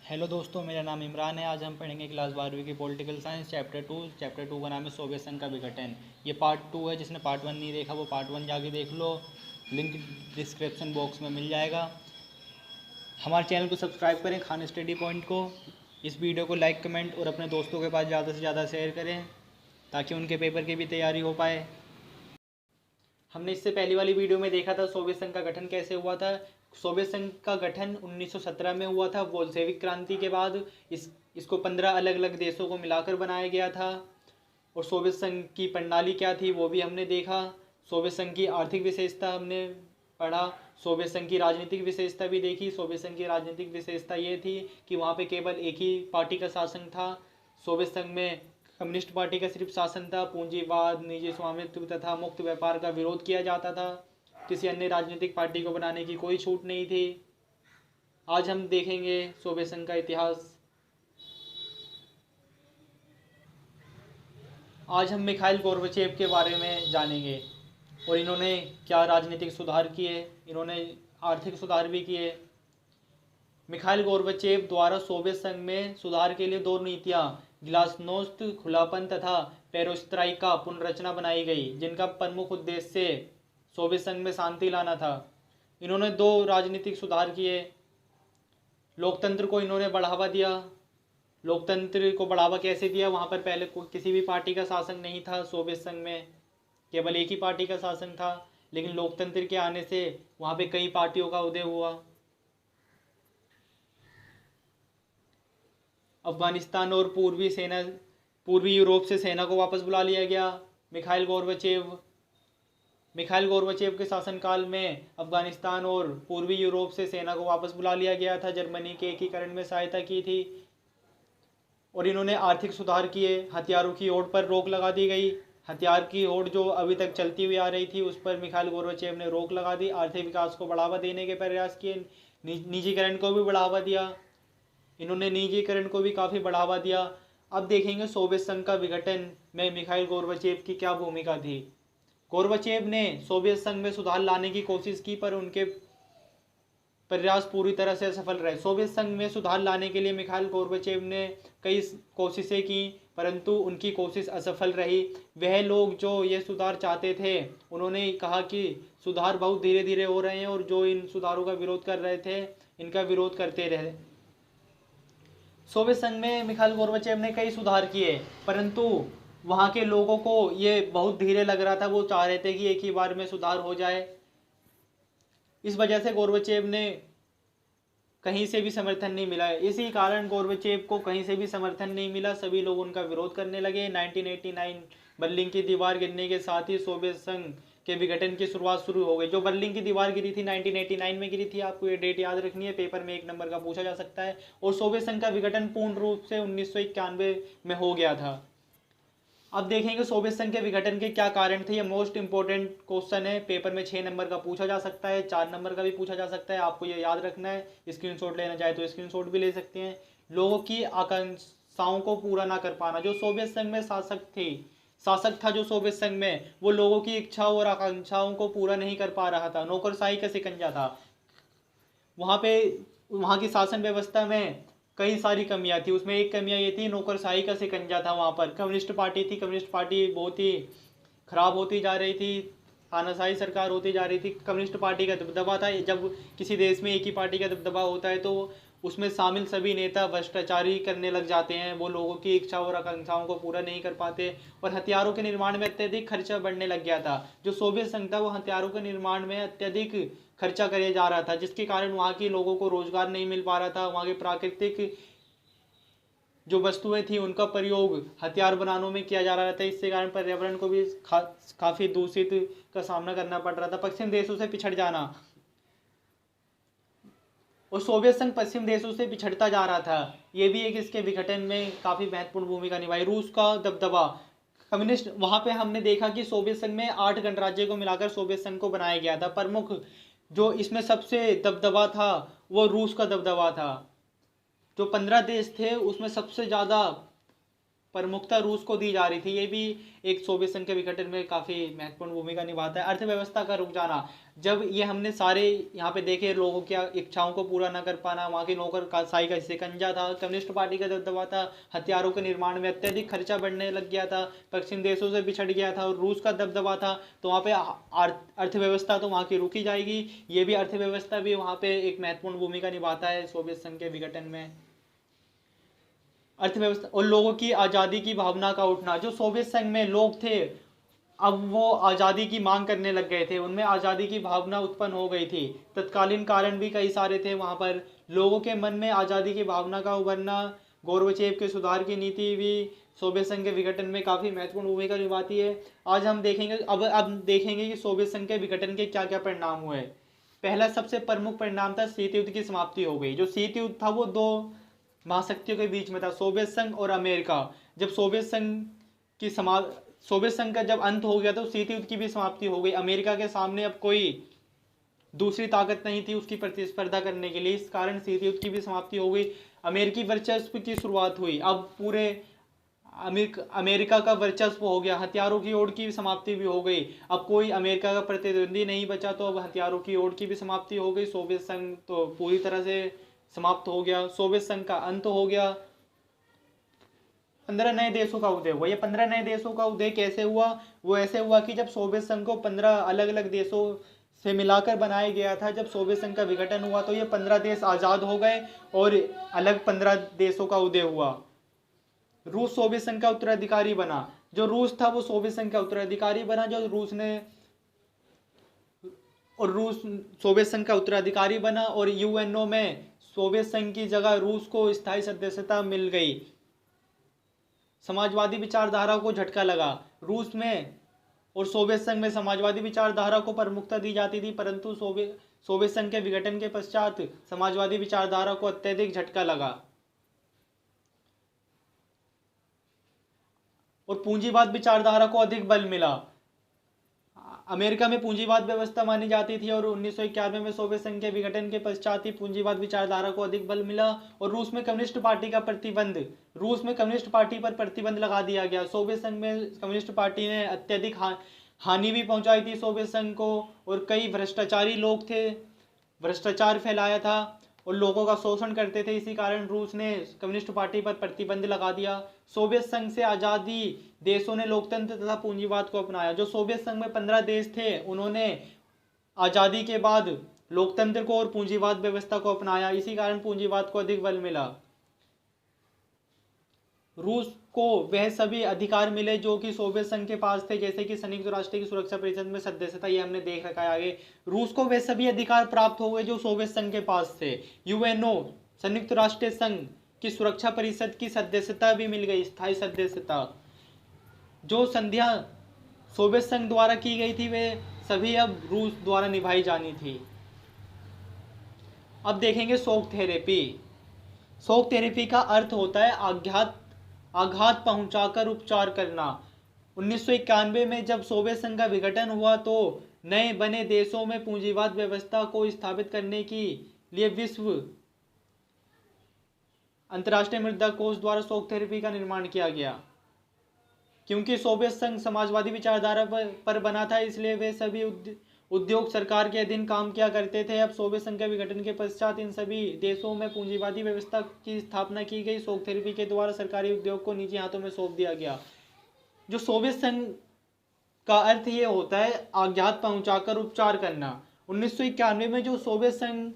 Hello दोस्तों, मेरा नाम इमरान है। आज हम पढ़ेंगे क्लास 12वीं की पॉलिटिकल साइंस चैप्टर टू का नाम है सोवियत संघ का विघटन। ये पार्ट टू है। जिसने पार्ट वन नहीं देखा वो पार्ट वन जाके देख लो, लिंक डिस्क्रिप्शन बॉक्स में मिल जाएगा। हमारे चैनल को सब्सक्राइब करें, खान स्टडी पॉइंट को। इस वीडियो को लाइक कमेंट और अपने दोस्तों के पास ज़्यादा से ज़्यादा शेयर करें ताकि उनके पेपर की भी तैयारी हो पाए। हमने इससे पहली वाली वीडियो में देखा था सोवियत संघ का गठन कैसे हुआ था। सोवियत संघ का गठन 1917 में हुआ था, बोल्शेविक क्रांति के बाद। इसको 15 अलग अलग देशों को मिलाकर बनाया गया था। और सोवियत संघ की प्रणाली क्या थी वो भी हमने देखा। सोवियत संघ की आर्थिक विशेषता हमने पढ़ा। सोवियत संघ की राजनीतिक विशेषता भी देखी। सोवियत संघ की राजनीतिक विशेषता ये थी कि वहाँ पे केवल एक ही पार्टी का शासन था। सोवियत संघ में कम्युनिस्ट पार्टी का सिर्फ शासन था। पूंजीवाद, निजी स्वामित्व तथा मुक्त व्यापार का विरोध किया जाता था। किसी अन्य राजनीतिक पार्टी को बनाने की कोई छूट नहीं थी। आज हम देखेंगे सोवियत संघ का इतिहास। आज हम मिखाइल गोर्बाचेव के बारे में जानेंगे और इन्होंने क्या राजनीतिक सुधार किए, इन्होंने आर्थिक सुधार भी किए। मिखाइल गोर्बाचेव द्वारा सोवियत संघ में सुधार के लिए दो नीतियां, ग्लासनोस्त खुलापन तथा पेरोस्त्राइका पुनर्रचना बनाई गई, जिनका प्रमुख उद्देश्य सोवियत संघ में शांति लाना था। इन्होंने दो राजनीतिक सुधार किए। लोकतंत्र को इन्होंने बढ़ावा दिया। लोकतंत्र को बढ़ावा कैसे दिया? वहाँ पर पहले किसी भी पार्टी का शासन नहीं था। सोवियत संघ में केवल एक ही पार्टी का शासन था, लेकिन लोकतंत्र के आने से वहाँ पे कई पार्टियों का उदय हुआ। अफगानिस्तान और पूर्वी यूरोप से सेना को वापस बुला लिया गया। मिखाइल गोर्बाचेव के शासनकाल में अफगानिस्तान और पूर्वी यूरोप से सेना को वापस बुला लिया गया था। जर्मनी के एकीकरण में सहायता की थी। और इन्होंने आर्थिक सुधार किए। हथियारों की होड़ पर रोक लगा दी गई। हथियार की होड़ जो अभी तक चलती हुई आ रही थी उस पर मिखाइल गोर्बाचेव ने रोक लगा दी। आर्थिक विकास को बढ़ावा देने के प्रयास किए। निजीकरण को भी बढ़ावा दिया। इन्होंने निजीकरण को भी काफ़ी बढ़ावा दिया। अब देखेंगे सोवियत संघ का विघटन में मिखाइल गोर्बाचेव की क्या भूमिका थी। गोर्बाचेव ने सोवियत संघ में सुधार लाने की कोशिश की, पर उनके प्रयास पूरी तरह से असफल रहे। सोवियत संघ में सुधार लाने के लिए मिखाइल गोर्बाचेव ने कई कोशिशें की, परंतु उनकी कोशिश असफल रही। वह लोग जो ये सुधार चाहते थे उन्होंने कहा कि सुधार बहुत धीरे धीरे हो रहे हैं, और जो इन सुधारों का विरोध कर रहे थे इनका विरोध करते रहे। सोवियत संघ में मिखाइल गोर्बाचेव ने कई सुधार किए, परंतु वहाँ के लोगों को ये बहुत धीरे लग रहा था। वो चाह रहे थे कि एक ही बार में सुधार हो जाए। इस वजह से गोर्बाचेव ने कहीं से भी समर्थन नहीं मिला। इसी कारण गोर्बाचेव को कहीं से भी समर्थन नहीं मिला। सभी लोग उनका विरोध करने लगे। 1989 बर्लिन की दीवार गिरने के साथ ही सोवियत संघ के विघटन की शुरुआत शुरू हो गई। जो बर्लिन की दीवार गिरी थी 1989 में गिरी थी। आपको ये डेट याद रखनी है, पेपर में 1 नंबर का पूछा जा सकता है। और सोवियत संघ का विघटन पूर्ण रूप से 1991 में हो गया था। अब देखेंगे सोवियत संघ के विघटन के क्या कारण थे। ये मोस्ट इंपोर्टेंट क्वेश्चन है। पेपर में 6 नंबर का पूछा जा सकता है, 4 नंबर का भी पूछा जा सकता है। आपको ये याद रखना है। स्क्रीनशॉट लेना चाहे तो स्क्रीनशॉट भी ले सकते हैं। लोगों की आकांक्षाओं को पूरा ना कर पाना। जो सोवियत संघ में शासक था जो सोवियत संघ में, वो लोगों की इच्छाओं और आकांक्षाओं को पूरा नहीं कर पा रहा था। नौकरशाही का शिकंजा था वहाँ पे। वहाँ की शासन व्यवस्था में कई सारी कमियां थी। उसमें एक कमियां ये थी, नौकरशाही का शिकंजा था वहाँ पर। कम्युनिस्ट पार्टी थी। कम्युनिस्ट पार्टी बहुत ही खराब होती जा रही थी। तानाशाही सरकार होती जा रही थी। कम्युनिस्ट पार्टी का दबदबा था। जब किसी देश में एक ही पार्टी का दबदबा होता है तो उसमें शामिल सभी नेता भ्रष्टाचारी करने लग जाते हैं। वो लोगों की इच्छा और आकांक्षाओं को पूरा नहीं कर पाते, और हथियारों के निर्माण में अत्यधिक खर्चा बढ़ने लग गया था। जो सोवियत संघ था वो हथियारों के निर्माण में अत्यधिक खर्चा करे जा रहा था, जिसके कारण वहाँ के लोगों को रोजगार नहीं मिल पा रहा था। वहाँ के प्राकृतिक जो वस्तुएं थी उनका प्रयोग हथियार बनाने में किया जा रहा था। इससे कारण पर्यावरण को भी काफ़ी दूषित का सामना करना पड़ रहा था। पश्चिम देशों से पिछड़ जाना, और सोवियत संघ पश्चिम देशों से पिछड़ता जा रहा था। ये भी एक इसके विघटन में काफ़ी महत्वपूर्ण भूमिका निभाई। रूस का दबदबा, कम्युनिस्ट, वहाँ पे हमने देखा कि सोवियत संघ में 8 गणराज्य को मिलाकर सोवियत संघ को बनाया गया था। प्रमुख जो इसमें सबसे दबदबा था वो रूस का दबदबा था। जो 15 देश थे उसमें सबसे ज़्यादा प्रमुखता रूस को दी जा रही थी। ये भी एक सोवियत संघ के विघटन में काफ़ी महत्वपूर्ण भूमिका निभाता है। अर्थव्यवस्था का रुक जाना, जब ये हमने सारे यहाँ पे देखे लोगों की इच्छाओं को पूरा न कर पाना, वहाँ के नौकर शाही का शिकंजा था, कम्युनिस्ट पार्टी का दबदबा था, हथियारों के निर्माण में अत्यधिक खर्चा बढ़ने लग गया था, पश्चिम देशों से बिछड़ गया था और रूस का दबदबा था, तो वहाँ पे अर्थव्यवस्था तो वहाँ की रुकी जाएगी। ये भी अर्थव्यवस्था भी वहाँ पे एक महत्वपूर्ण भूमिका निभाता है सोवियत संघ के विघटन में। अर्थव्यवस्था और लोगों की आज़ादी की भावना का उठना, जो सोवियत संघ में लोग थे अब वो आज़ादी की मांग करने लग गए थे, उनमें आज़ादी की भावना उत्पन्न हो गई थी। तत्कालीन कारण भी कई सारे थे वहाँ पर, लोगों के मन में आज़ादी की भावना का उभरना, गोर्बाचेव के सुधार की नीति भी सोवियत संघ के विघटन में काफ़ी महत्वपूर्ण भूमिका निभाती है। आज हम देखेंगे अब देखेंगे कि सोवियत संघ के विघटन के क्या क्या परिणाम हुए। पहला सबसे प्रमुख परिणाम था शीत युद्ध की समाप्ति हो गई। जो शीत युद्ध था वो दो महाशक्तियों के बीच में था, सोवियत संघ और अमेरिका। जब सोवियत संघ का जब अंत हो गया तो शीत युद्ध की भी समाप्ति हो गई। अमेरिका के सामने अब कोई दूसरी ताकत नहीं थी उसकी प्रतिस्पर्धा करने के लिए, इस कारण शीत युद्ध की भी समाप्ति हो गई। अमेरिकी वर्चस्व की शुरुआत हुई, अब पूरे अमेरिका का वर्चस्व हो गया। हथियारों की ओर की समाप्ति भी हो गई, अब कोई अमेरिका का प्रतिद्वंदी नहीं बचा, तो अब हथियारों की ओर की भी समाप्ति हो गई। सोवियत संघ तो पूरी तरह से समाप्त हो गया, सोवियत संघ का अंत हो गया। 15 नए देशों का उदय हुआ। ये 15 नए देशों का उदय कैसे हुआ? वो ऐसे हुआ कि जब सोवियत संघ को 15 अलग अलग देशों से मिलाकर बनाया गया था, जब सोवियत संघ का विघटन हुआ तो ये 15 देश आज़ाद हो गए और अलग 15 देशों का उदय हुआ। रूस सोवियत संघ का उत्तराधिकारी बना। जो रूस था वो सोवियत संघ का उत्तराधिकारी बना, रूस सोवियत संघ का उत्तराधिकारी बना और यूएनओ में सोवियत संघ की जगह रूस को स्थायी सदस्यता मिल गई। समाजवादी विचारधारा को झटका लगा। रूस में और सोवियत संघ में समाजवादी विचारधारा को प्रमुखता दी जाती थी, परंतु सोवियत संघ के विघटन के पश्चात समाजवादी विचारधारा को अत्यधिक झटका लगा और पूंजीवाद विचारधारा को अधिक बल मिला। अमेरिका में पूंजीवाद व्यवस्था मानी जाती थी और 1991 में सोवियत संघ के विघटन के पश्चात ही पूंजीवाद विचारधारा को अधिक बल मिला। और रूस में कम्युनिस्ट पार्टी पर प्रतिबंध लगा दिया गया। सोवियत संघ में कम्युनिस्ट पार्टी ने अत्यधिक हानि भी पहुंचाई थी सोवियत संघ को, और कई भ्रष्टाचारी लोग थे, भ्रष्टाचार फैलाया था और लोगों का शोषण करते थे। इसी कारण रूस ने कम्युनिस्ट पार्टी पर प्रतिबंध लगा दिया। सोवियत संघ से आज़ादी देशों ने लोकतंत्र तथा पूंजीवाद को अपनाया। जो सोवियत संघ में 15 देश थे उन्होंने आज़ादी के बाद लोकतंत्र को और पूंजीवाद व्यवस्था को अपनाया, इसी कारण पूंजीवाद को अधिक बल मिला। रूस को वह सभी अधिकार मिले जो कि सोवियत संघ के पास थे, जैसे कि संयुक्त राष्ट्र की सुरक्षा परिषद में सदस्यता, ये हमने देख रखा है आगे। रूस को वह सभी अधिकार प्राप्त हो गए जो सोवियत संघ के पास थे। यूएनओ संयुक्त राष्ट्र संघ की सुरक्षा परिषद की सदस्यता भी मिल गई, स्थायी सदस्यता। जो संधियां सोवियत संघ द्वारा की गई थी वे सभी अब रूस द्वारा निभाई जानी थी। अब देखेंगे शॉक थेरेपी। शॉक थेरेपी का अर्थ होता है आघात पहुंचाकर उपचार करना। 1991 में जब सोवियत संघ का विघटन हुआ तो नए बने देशों में पूंजीवाद व्यवस्था को स्थापित करने के लिए विश्व अंतर्राष्ट्रीय मुद्रा कोष द्वारा शॉक थेरेपी का निर्माण किया गया। क्योंकि सोवियत संघ समाजवादी विचारधारा पर बना था, इसलिए वे सभी उद्योग सरकार के अधीन काम किया करते थे। अब सोवियत संघ के विघटन के पश्चात इन सभी देशों में पूंजीवादी व्यवस्था की स्थापना की गई। शॉक थेरेपी के द्वारा सरकारी उद्योग को निजी हाथों में सौंप दिया गया। जो सोवियत संघ का अर्थ ये होता है आघात पहुंचाकर उपचार करना। 1991 में जो सोवियत संघ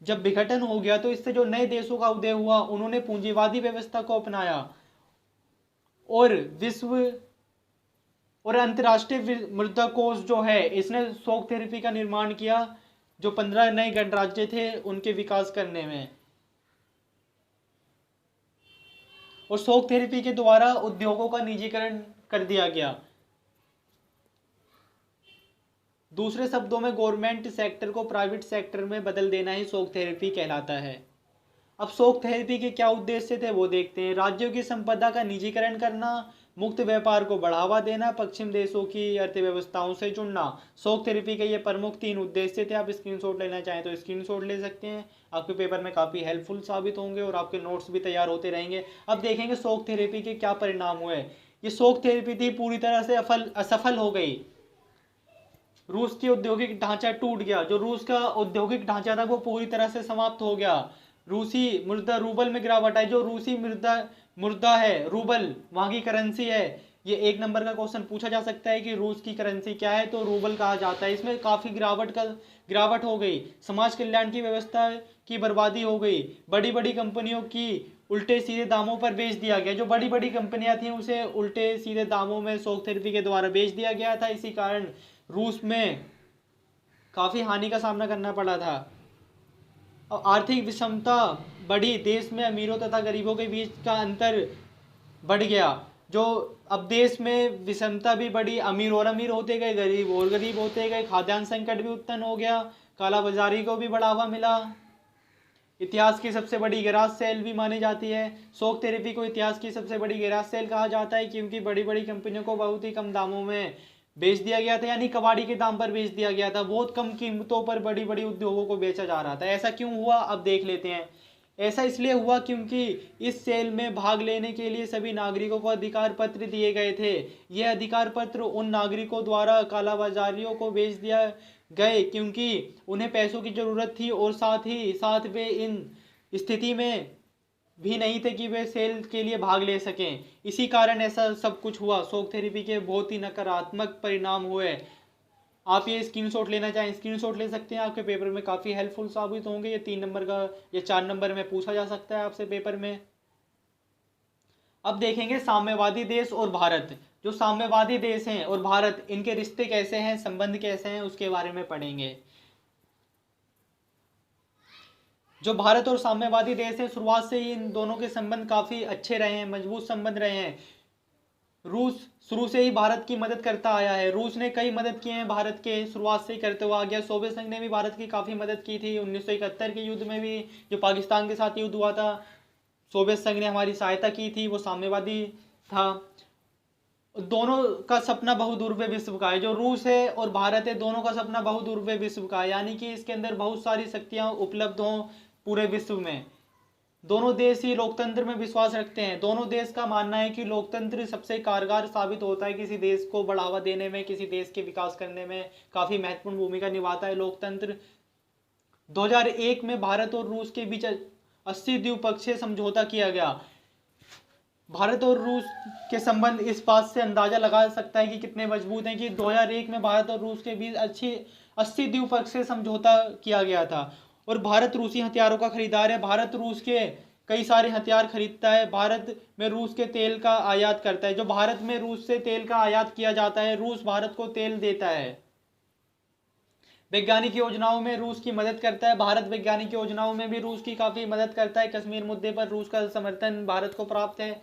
जब विघटन हो गया तो इससे जो नए देशों का उदय हुआ उन्होंने पूंजीवादी व्यवस्था को अपनाया और विश्व और अंतर्राष्ट्रीय मुद्रा कोष जो है इसने शॉक थेरेपी का निर्माण किया, जो 15 नए गणराज्य थे उनके विकास करने में। और शॉक थेरेपी के द्वारा उद्योगों का निजीकरण कर दिया गया। दूसरे शब्दों में गवर्नमेंट सेक्टर को प्राइवेट सेक्टर में बदल देना ही शॉक थेरेपी कहलाता है। अब शॉक थेरेपी के क्या उद्देश्य थे वो देखते हैं। राज्यों की संपदा का निजीकरण करना, मुक्त व्यापार को बढ़ावा देना, पश्चिम देशों की अर्थव्यवस्थाओं से जुड़ना। शॉक थेरेपी के ये प्रमुख 3 उद्देश्य थे। आप स्क्रीनशॉट लेना चाहें तो स्क्रीनशॉट ले सकते हैं, आपके पेपर में काफ़ी हेल्पफुल साबित होंगे और आपके नोट्स भी तैयार होते रहेंगे। अब देखेंगे शॉक थेरेपी के क्या परिणाम हुए। ये शॉक थेरेपी थी पूरी तरह से असफल हो गई। रूस की औद्योगिक ढांचा टूट गया। जो रूस का औद्योगिक ढांचा था वो पूरी तरह से समाप्त हो गया। रूसी मुद्रा रूबल में गिरावट आई। जो रूसी मुद्रा है रूबल, वहां की करेंसी है, ये 1 नंबर का क्वेश्चन पूछा जा सकता है कि रूस की करेंसी क्या है, तो रूबल कहा जाता है। इसमें काफी गिरावट हो गई। समाज कल्याण की व्यवस्था की बर्बादी हो गई। बड़ी बड़ी कंपनियों की उल्टे सीधे दामों पर बेच दिया गया। जो बड़ी बड़ी कंपनियां थी उसे उल्टे सीधे दामों में शॉक थेरेपी के द्वारा बेच दिया गया था। इसी कारण रूस में काफी हानि का सामना करना पड़ा था और आर्थिक विषमता बढ़ी। देश में अमीरों तथा गरीबों के बीच का अंतर बढ़ गया। जो अब देश में विषमता भी बढ़ी, अमीर और अमीर होते गए, गरीब और गरीब होते गए, खाद्यान्न संकट भी उत्पन्न हो गया, कालाबाजारी को भी बढ़ावा मिला। इतिहास की सबसे बड़ी गैराज सेल भी मानी जाती है। शॉक थेरेपी को इतिहास की सबसे बड़ी गैराज सेल कहा जाता है क्योंकि बड़ी बड़ी कंपनियों को बहुत ही कम दामों में बेच दिया गया था, यानी कबाड़ी के दाम पर बेच दिया गया था। बहुत कम कीमतों पर बड़ी बड़ी उद्योगों को बेचा जा रहा था। ऐसा क्यों हुआ, अब देख लेते हैं। ऐसा इसलिए हुआ क्योंकि इस सेल में भाग लेने के लिए सभी नागरिकों को अधिकार पत्र दिए गए थे। यह अधिकार पत्र उन नागरिकों द्वारा कालाबाजारियों को बेच दिया गए क्योंकि उन्हें पैसों की जरूरत थी और साथ ही साथ वे इन स्थिति में भी नहीं थे कि वे सेल के लिए भाग ले सकें। इसी कारण ऐसा सब कुछ हुआ। शॉक थेरेपी के बहुत ही नकारात्मक परिणाम हुए। आप ये स्क्रीनशॉट लेना चाहें स्क्रीनशॉट ले सकते हैं, आपके पेपर में काफ़ी हेल्पफुल साबित होंगे। ये 3 नंबर का, ये 4 नंबर में पूछा जा सकता है आपसे पेपर में। अब देखेंगे साम्यवादी देश और भारत। जो साम्यवादी देश हैं और भारत, इनके रिश्ते कैसे हैं, संबंध कैसे हैं, उसके बारे में पढ़ेंगे। जो भारत और साम्यवादी देश हैं, शुरुआत से ही इन दोनों के संबंध काफ़ी अच्छे रहे हैं, मजबूत संबंध रहे हैं। रूस शुरू से ही भारत की मदद करता आया है। रूस ने कई मदद किए हैं भारत के, शुरुआत से ही करते हुआ आ गया। सोवियत संघ ने भी भारत की काफ़ी मदद की थी। 1971 के युद्ध में भी, जो पाकिस्तान के साथ युद्ध हुआ था, सोवियत संघ ने हमारी सहायता की थी, वो साम्यवादी था। दोनों का सपना बहुध्रुवीय विश्व का है। जो रूस है और भारत है, दोनों का सपना बहुध्रुवीय विश्व का है, यानी कि इसके अंदर बहुत सारी शक्तियां उपलब्ध हों पूरे विश्व में। दोनों देश ही लोकतंत्र में विश्वास रखते हैं। दोनों देश का मानना है कि लोकतंत्र सबसे कारगर साबित होता है, किसी देश को बढ़ावा देने में, किसी देश के विकास करने में काफ़ी महत्वपूर्ण भूमिका निभाता है लोकतंत्र। 2001 में भारत और रूस के बीच 80 द्विपक्षीय समझौता किया गया। भारत और रूस के संबंध इस बात से अंदाजा लगा सकता है कि कितने मजबूत हैं कि 2001 में भारत और रूस के बीच 80 द्विपक्षीय समझौता किया गया था। और भारत रूसी हथियारों का खरीदार है। भारत रूस के कई सारे हथियार खरीदता है। भारत में रूस के तेल का आयात करता है। जो भारत में रूस से तेल का आयात किया जाता है, रूस भारत को तेल देता है। वैज्ञानिक योजनाओं में रूस की मदद करता है। भारत वैज्ञानिक योजनाओं में भी रूस की काफ़ी मदद करता है। कश्मीर मुद्दे पर रूस का समर्थन भारत को प्राप्त है।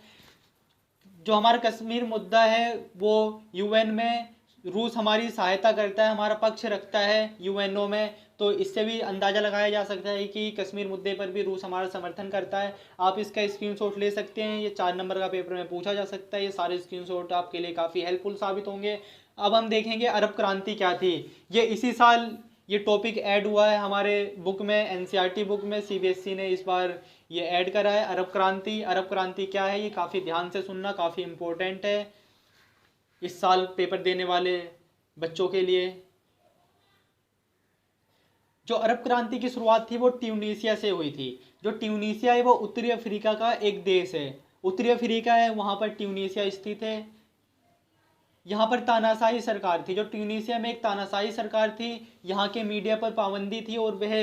जो हमारा कश्मीर मुद्दा है वो यूएन में रूस हमारी सहायता करता है, हमारा पक्ष रखता है यूएनओ में। तो इससे भी अंदाज़ा लगाया जा सकता है कि कश्मीर मुद्दे पर भी रूस हमारा समर्थन करता है। आप इसका स्क्रीनशॉट ले सकते हैं, ये 4 नंबर का पेपर में पूछा जा सकता है। ये सारे स्क्रीनशॉट आपके लिए काफ़ी हेल्पफुल साबित होंगे। अब हम देखेंगे अरब क्रांति क्या थी। ये इसी साल ये टॉपिक ऐड हुआ है हमारे बुक में, एनसीईआरटी बुक में। सीबीएसई ने इस बार ये ऐड करा है अरब क्रांति। अरब क्रांति क्या है, ये काफ़ी ध्यान से सुनना, काफ़ी इम्पोर्टेंट है इस साल पेपर देने वाले बच्चों के लिए। जो अरब क्रांति की शुरुआत थी वो ट्यूनीशिया से हुई थी। जो ट्यूनीशिया है वो उत्तरी अफ्रीका का एक देश है। उत्तरी अफ्रीका है, वहाँ पर ट्यूनीशिया स्थित है। यहाँ पर तानाशाही सरकार थी। जो ट्यूनीशिया में एक तानाशाही सरकार थी, यहाँ के मीडिया पर पाबंदी थी और वह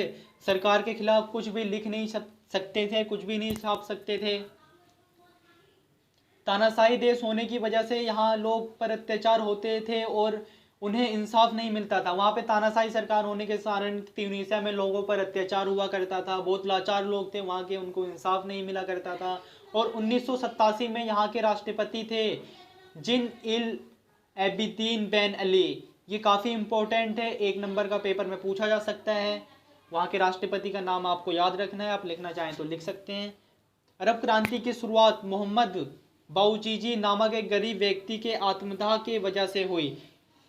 सरकार के खिलाफ कुछ भी लिख नहीं सकते थे, कुछ भी नहीं छाप सकते थे। तानाशाही देश होने की वजह से यहाँ लोग पर अत्याचार होते थे और उन्हें इंसाफ नहीं मिलता था। वहाँ पे तानाशाही सरकार होने के कारण ट्यूनीशिया में लोगों पर अत्याचार हुआ करता था। बहुत लाचार लोग थे वहाँ के, उनको इंसाफ नहीं मिला करता था। और 1987 में यहाँ के राष्ट्रपति थे जिन इल एबिदीन बेन अली। ये काफ़ी इम्पोर्टेंट है, 1 नंबर का पेपर में पूछा जा सकता है। वहाँ के राष्ट्रपति का नाम आपको याद रखना है, आप लिखना चाहें तो लिख सकते हैं। अरब क्रांति की शुरुआत मोहम्मद बाऊजीजी नामक एक गरीब व्यक्ति के आत्मदाह के वजह से हुई।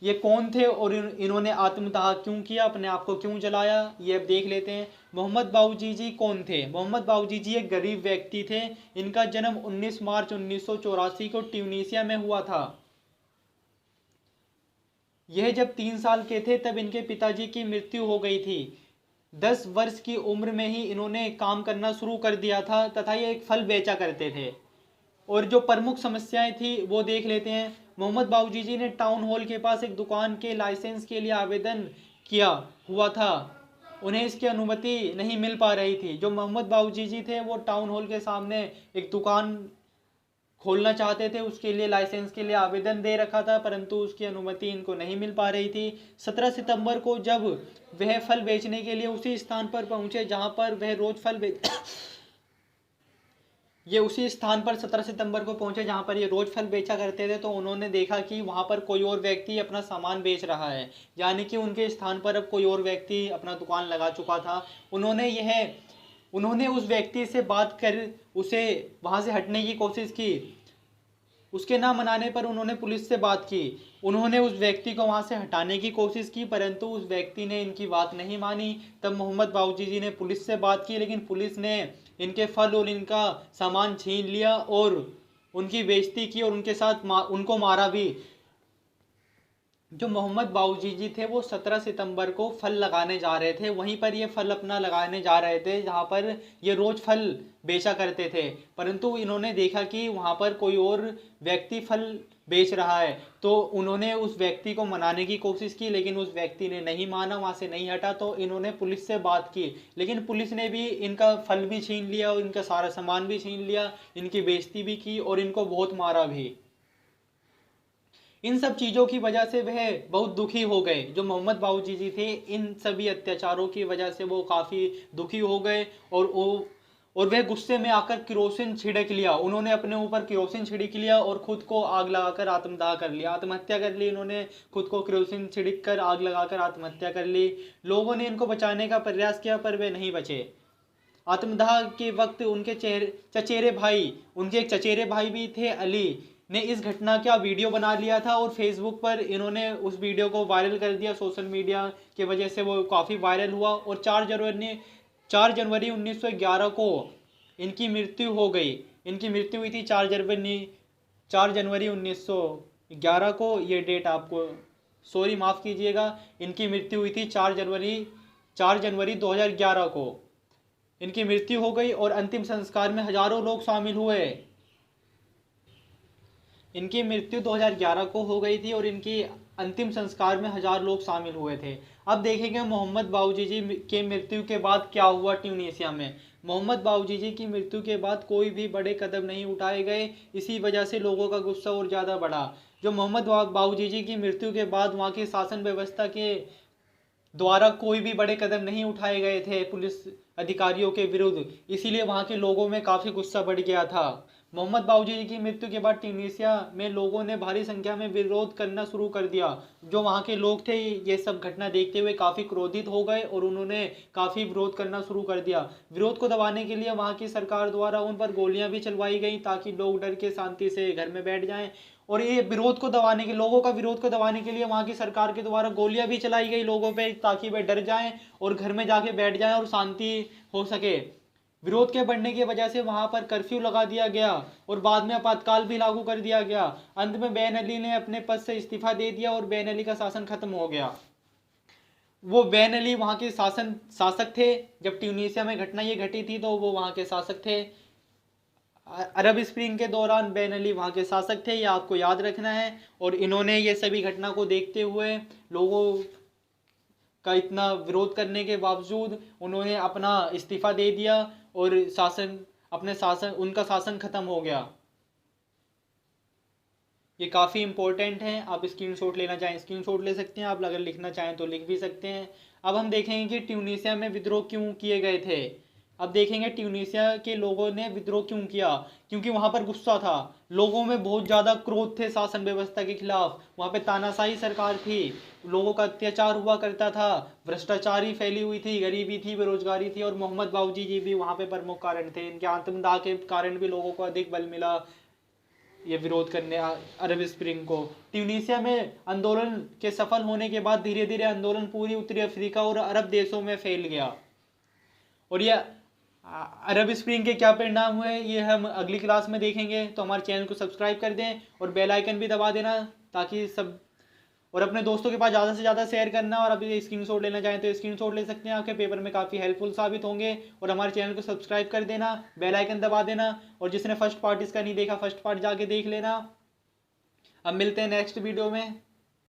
ये कौन थे और इन्होंने आत्मदाह क्यों किया, अपने आप को क्यों जलाया, ये अब देख लेते हैं। मोहम्मद बाऊजीजी कौन थे? मोहम्मद बाऊजीजी एक गरीब व्यक्ति थे। इनका जन्म 19 मार्च 1984 को ट्यूनीसिया में हुआ था। यह जब 3 साल के थे तब इनके पिताजी की मृत्यु हो गई थी। 10 वर्ष की उम्र में ही इन्होंने काम करना शुरू कर दिया था तथा ये एक फल बेचा करते थे। और जो प्रमुख समस्याएं थी वो देख लेते हैं। मोहम्मद बाऊजीजी ने टाउन हॉल के पास एक दुकान के लाइसेंस के लिए आवेदन किया हुआ था। उन्हें इसकी अनुमति नहीं मिल पा रही थी। जो मोहम्मद बाऊजीजी थे वो टाउन हॉल के सामने एक दुकान खोलना चाहते थे, उसके लिए लाइसेंस के लिए आवेदन दे रखा था, परंतु उसकी अनुमति इनको नहीं मिल पा रही थी। 17 सितंबर को जब वह फल बेचने के लिए उसी स्थान पर पहुंचे जहां पर वह रोज फल ये उसी स्थान पर 17 सितंबर को पहुंचे जहां पर ये रोज फल बेचा करते थे, तो उन्होंने देखा कि वहां पर कोई और व्यक्ति अपना सामान बेच रहा है, यानी कि उनके स्थान पर अब कोई और व्यक्ति अपना दुकान लगा चुका था। उन्होंने उस व्यक्ति से बात कर उसे वहां से हटने की कोशिश की। उसके ना मनाने पर उन्होंने पुलिस से बात की। उन्होंने उस व्यक्ति को वहां से हटाने की कोशिश की, परंतु उस व्यक्ति ने इनकी बात नहीं मानी। तब मोहम्मद बाऊजीजी ने पुलिस से बात की, लेकिन पुलिस ने इनके फल और इनका सामान छीन लिया और उनकी बेइज्जती की और उनके साथ उनको मारा भी। जो मोहम्मद बाऊजीजी थे वो 17 सितंबर को फल लगाने जा रहे थे। वहीं पर ये फल अपना लगाने जा रहे थे जहां पर ये रोज फल बेचा करते थे, परंतु इन्होंने देखा कि वहां पर कोई और व्यक्ति फल बेच रहा है, तो उन्होंने उस व्यक्ति को मनाने की कोशिश की, लेकिन उस व्यक्ति ने नहीं माना, वहां से नहीं हटा। तो इन्होंने पुलिस से बात की, लेकिन पुलिस ने भी इनका फल भी छीन लिया और इनका सारा सामान भी छीन लिया, इनकी बेइज्जती भी की और इनको बहुत मारा भी। इन सब चीज़ों की वजह से वह बहुत दुखी हो गए। जो मोहम्मद बाऊजीजी थे, इन सभी अत्याचारों की वजह से वो काफ़ी दुखी हो गए और वह गुस्से में आकर केरोसिन छिड़क लिया। उन्होंने अपने ऊपर केरोसिन छिड़क लिया और खुद को आग लगाकर आत्मदाह कर लिया, आत्महत्या कर ली। इन्होंने खुद को केरोसिन छिड़क कर आग लगाकर आत्महत्या कर ली। लोगों ने इनको बचाने का प्रयास किया पर वे नहीं बचे। आत्मदाह के वक्त उनके उनके एक चचेरे भाई भी थे, अली ने इस घटना का वीडियो बना लिया था और फेसबुक पर इन्होंने उस वीडियो को वायरल कर दिया। सोशल मीडिया की वजह से वो काफ़ी वायरल हुआ और 4 जनवरी 1911 को इनकी मृत्यु हो गई। इनकी मृत्यु हुई थी 4 जनवरी 1911 को। ये डेट आपको सॉरी माफ़ कीजिएगा, इनकी मृत्यु हुई थी 4 जनवरी 2011 को इनकी मृत्यु हो गई और अंतिम संस्कार में हजारों लोग शामिल हुए। इनकी मृत्यु 2011 को हो गई थी और इनकी अंतिम संस्कार में 1000 लोग शामिल हुए थे। अब देखेंगे मोहम्मद बाऊजीजी के मृत्यु के बाद क्या हुआ ट्यूनीसिया में। मोहम्मद बाऊजीजी की मृत्यु के बाद कोई भी बड़े कदम नहीं उठाए गए, इसी वजह से लोगों का गुस्सा और ज़्यादा बढ़ा। जो मोहम्मद बाऊजीजी की मृत्यु के बाद वहाँ की शासन व्यवस्था के द्वारा कोई भी बड़े कदम नहीं उठाए गए थे पुलिस अधिकारियों के विरुद्ध, इसीलिए वहाँ के लोगों में काफ़ी गुस्सा बढ़ गया था। मोहम्मद बाऊजी की मृत्यु के बाद ट्यूनीसिया में लोगों ने भारी संख्या में विरोध करना शुरू कर दिया। जो वहाँ के लोग थे ये सब घटना देखते हुए काफ़ी क्रोधित हो गए और उन्होंने काफ़ी विरोध करना शुरू कर दिया। विरोध को दबाने के लिए वहाँ की सरकार द्वारा उन पर गोलियां भी चलवाई गई ताकि लोग डर के शांति से घर में बैठ जाएं। और ये लोगों का विरोध को दबाने के लिए वहाँ की सरकार के द्वारा गोलियां भी चलाई गई लोगों पे ताकि वे डर जाएं और घर में जाके बैठ जाएं और शांति हो सके। विरोध के बढ़ने की वजह से वहां पर कर्फ्यू लगा दिया गया और बाद में आपातकाल भी लागू कर दिया गया। अंत में बेन अली ने अपने पद से इस्तीफा दे दिया और बेन अली का शासन खत्म हो गया। वो बेन अली वहाँ के शासक थे। जब ट्यूनीसिया में घटना ये घटी थी तो वो वहाँ के शासक थे। अरब स्प्रिंग के दौरान बेन अली वहाँ के शासक थे, ये आपको याद रखना है। और इन्होंने ये सभी घटना को देखते हुए लोगों का इतना विरोध करने के बावजूद उन्होंने अपना इस्तीफा दे दिया और उनका शासन खत्म हो गया। ये काफ़ी इंपॉर्टेंट है। आप स्क्रीनशॉट लेना चाहें स्क्रीनशॉट ले सकते हैं, आप अगर लिखना चाहें तो लिख भी सकते हैं। अब हम देखेंगे कि ट्यूनीसिया में विद्रोह क्यों किए गए थे। अब देखेंगे ट्यूनीसिया के लोगों ने विद्रोह क्यों किया, क्योंकि वहाँ पर गुस्सा था। लोगों में बहुत ज़्यादा क्रोध थे शासन व्यवस्था के खिलाफ। वहाँ पे तानाशाही सरकार थी, लोगों का अत्याचार हुआ करता था, भ्रष्टाचारी फैली हुई थी, गरीबी थी, बेरोजगारी थी। और मोहम्मद बाऊजी जी भी वहाँ पे प्रमुख कारण थे। इनके आत्मदाह के कारण भी लोगों को अधिक बल मिला। ये विरोध करने अरब स्प्रिंग को। ट्यूनीसिया में आंदोलन के सफल होने के बाद धीरे धीरे आंदोलन पूरी उत्तरी अफ्रीका और अरब देशों में फैल गया। और ये अरब स्प्रिंग के क्या परिणाम हुए ये हम अगली क्लास में देखेंगे। तो हमारे चैनल को सब्सक्राइब कर दें और बेल आइकन भी दबा देना ताकि सब, और अपने दोस्तों के पास ज़्यादा से ज़्यादा शेयर करना। और अभी स्क्रीनशॉट लेना चाहें तो स्क्रीनशॉट ले सकते हैं, आपके पेपर में काफ़ी हेल्पफुल साबित होंगे। और हमारे चैनल को सब्सक्राइब कर देना, बेल आइकन दबा देना, और जिसने फर्स्ट पार्ट इसका नहीं देखा फर्स्ट पार्ट जाके देख लेना। अब मिलते हैं नेक्स्ट वीडियो में।